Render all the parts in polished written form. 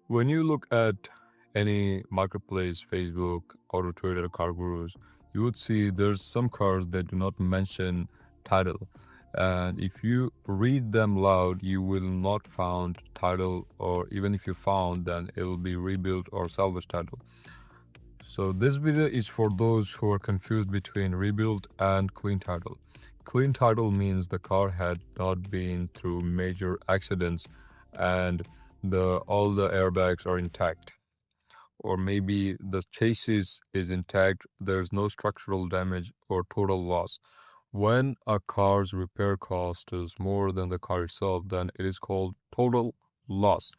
When you look at any marketplace, Facebook, Auto Trader, Car Gurus, you would see there's some cars that do not mention title. And if you read them loud, you will not found title, or even if you found, then it will be rebuilt or salvage title. So this video is for those who are confused between rebuild and clean title. Clean title means the car had not been through major accidents and all the airbags are intact, or maybe the chassis is intact, there's no structural damage or total loss. When a car's repair cost is more than the car itself, then it is called total loss.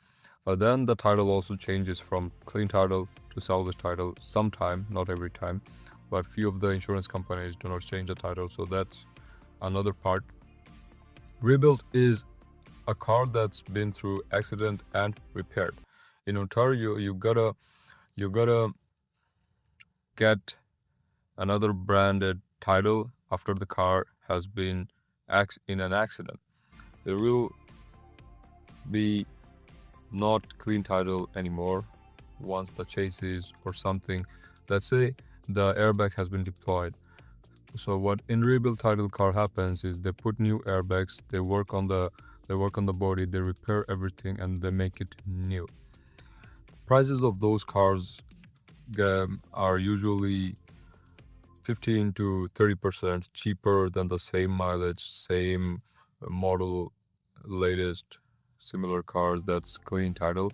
Then the title also changes from clean title to salvage title sometime, not every time, but few of the insurance companies do not change the title, so that's another part. Rebuild is a car that's been through accident and repaired. In Ontario, you gotta get another branded title after the car has been in an accident. There will be not clean title anymore once the chassis or something, let's say the airbag has been deployed. So what in rebuild title car happens is they put new airbags, they work on the body, they repair everything, and they make it new. Prices of those cars are usually 15 to 30% cheaper than the same mileage, same model, latest similar cars that's clean title.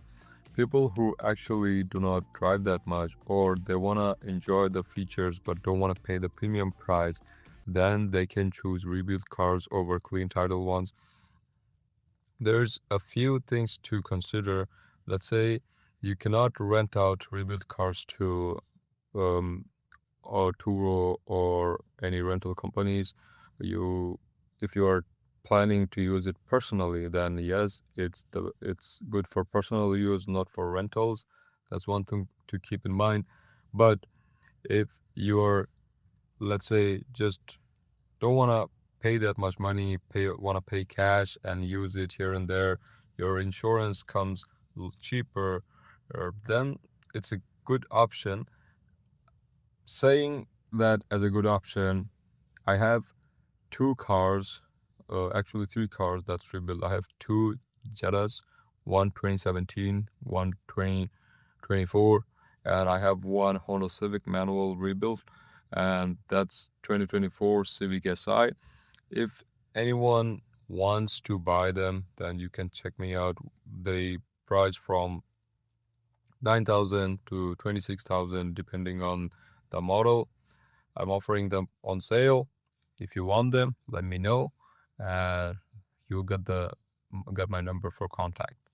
People who actually do not drive that much, or they want to enjoy the features but don't want to pay the premium price, then they can choose rebuild cars over clean title ones. There's a few things to consider. Let's say you cannot rent out rebuild cars to um, or Turo or any rental companies. You, if you are planning to use it personally, then yes, it's good for personal use, not for rentals. That's one thing to keep in mind. But if you're, let's say, just don't want to pay that much money, want to pay cash and use it here and there, your insurance comes cheaper, then it's a good option. Saying that as a good option, I have two cars, actually three cars that's rebuilt. I have two Jettas, one 2017, one 2024, and I have one Honda Civic manual rebuilt, and that's 2024 Civic Si. If anyone wants to buy them, then you can check me out. They price from 9,000 to 26,000 depending on the model. I'm offering them on sale. If you want them, let me know. Uh, you'll get my number for contact.